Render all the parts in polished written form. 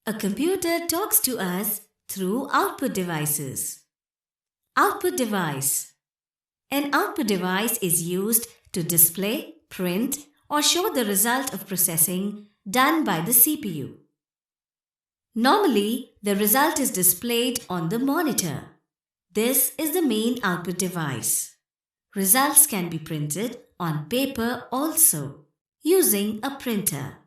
A computer talks to us through output devices. Output device. An output device is used to display, print, or show the result of processing done by the CPU. Normally, the result is displayed on the monitor. This is the main output device. Results can be printed on paper also, using a printer.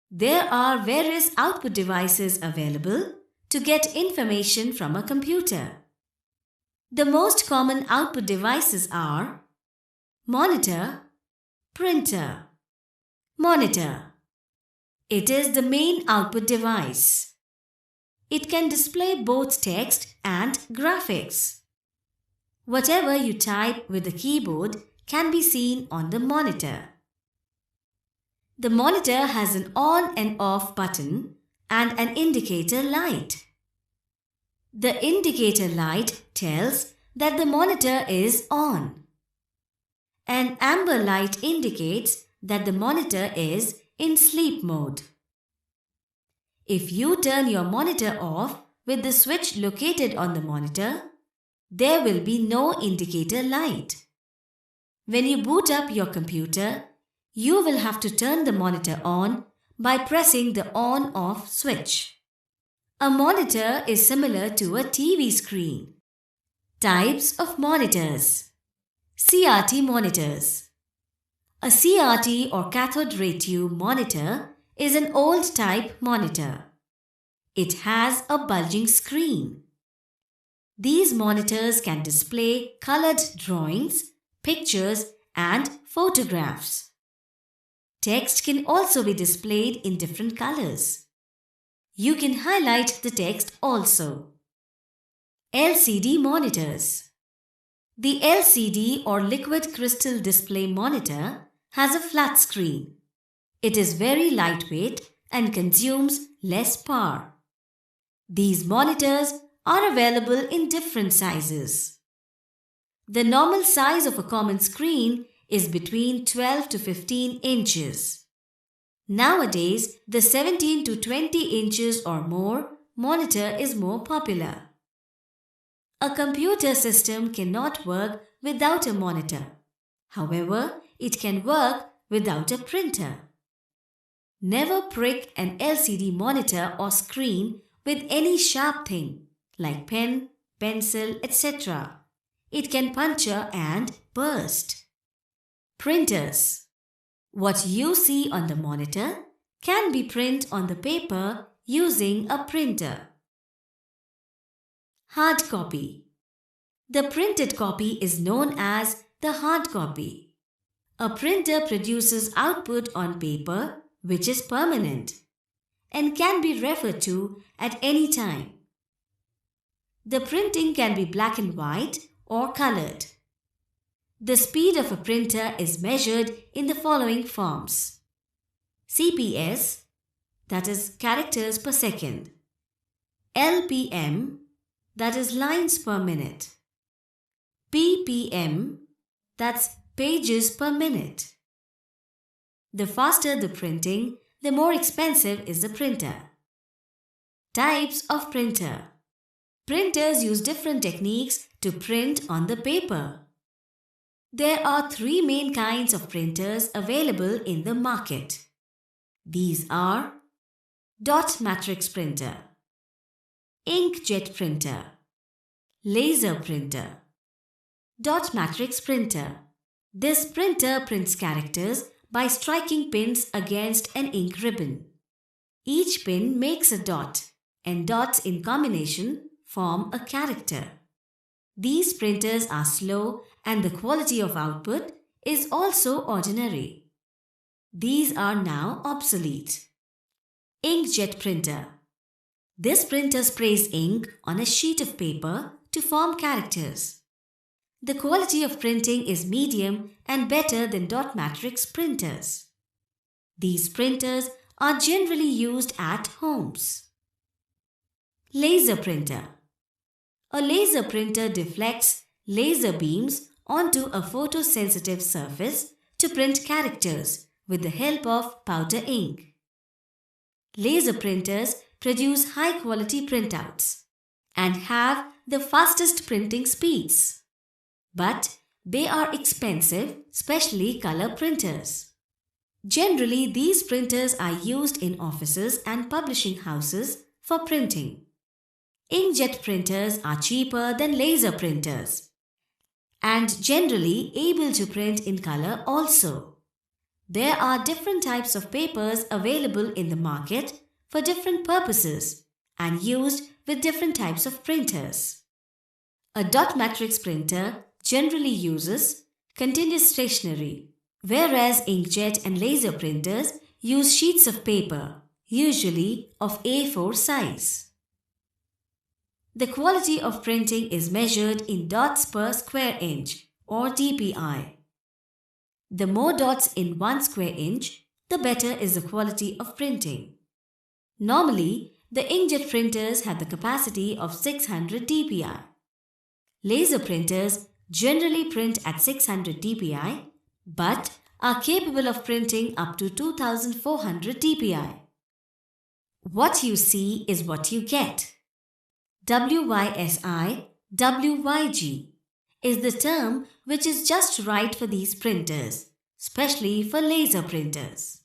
There are various output devices available to get information from a computer. The most common output devices are monitor, printer. Monitor. It is the main output device. It can display both text and graphics. Whatever you type with the keyboard can be seen on the monitor. The monitor has an on and off button and an indicator light. The indicator light tells that the monitor is on. An amber light indicates that the monitor is in sleep mode. If you turn your monitor off with the switch located on the monitor, there will be no indicator light. When you boot up your computer, you will have to turn the monitor on by pressing the on-off switch. A monitor is similar to a TV screen. Types of monitors. CRT monitors. A CRT or cathode ray tube monitor is an old type monitor. It has a bulging screen. These monitors can display colored drawings, pictures, and photographs. Text can also be displayed in different colors. You can highlight the text also. LCD monitors. The LCD or liquid crystal display monitor has a flat screen. It is very lightweight and consumes less power. These monitors are available in different sizes. The normal size of a common screen is between 12 to 15 inches. Nowadays, the 17 to 20 inches or more monitor is more popular. A computer system cannot work without a monitor. However, it can work without a printer. Never prick an LCD monitor or screen with any sharp thing like pen, pencil, etc. It can puncture and burst. Printers. What you see on the monitor can be printed on the paper using a printer. Hard copy. The printed copy is known as the hard copy. A printer produces output on paper which is permanent and can be referred to at any time. The printing can be black and white or colored. The speed of a printer is measured in the following forms. CPS, that is characters per second. LPM, that is lines per minute. PPM, that's pages per minute. The faster the printing, the more expensive is the printer. Types of printer. Printers use different techniques to print on the paper. There are three main kinds of printers available in the market. These are dot matrix printer, inkjet printer, laser printer. Dot matrix printer. This printer prints characters by striking pins against an ink ribbon. Each pin makes a dot, and dots in combination form a character. These printers are slow and the quality of output is also ordinary. These are now obsolete. Inkjet printer. This printer sprays ink on a sheet of paper to form characters. The quality of printing is medium and better than dot matrix printers. These printers are generally used at homes. Laser printer. A laser printer deflects laser beams onto a photosensitive surface to print characters with the help of powder ink. Laser printers produce high-quality printouts and have the fastest printing speeds. But they are expensive, especially color printers. Generally, these printers are used in offices and publishing houses for printing. Inkjet printers are cheaper than laser printers and generally able to print in color also. There are different types of papers available in the market for different purposes and used with different types of printers. A dot matrix printer generally uses continuous stationery, whereas inkjet and laser printers use sheets of paper, usually of A4 size. The quality of printing is measured in dots per square inch or DPI. The more dots in 1 square inch, the better is the quality of printing. Normally, the inkjet printers have the capacity of 600 dpi. Laser printers generally print at 600 dpi but are capable of printing up to 2400 dpi. What you see is what you get. WYSI, WYG is the term which is just right for these printers, especially for laser printers.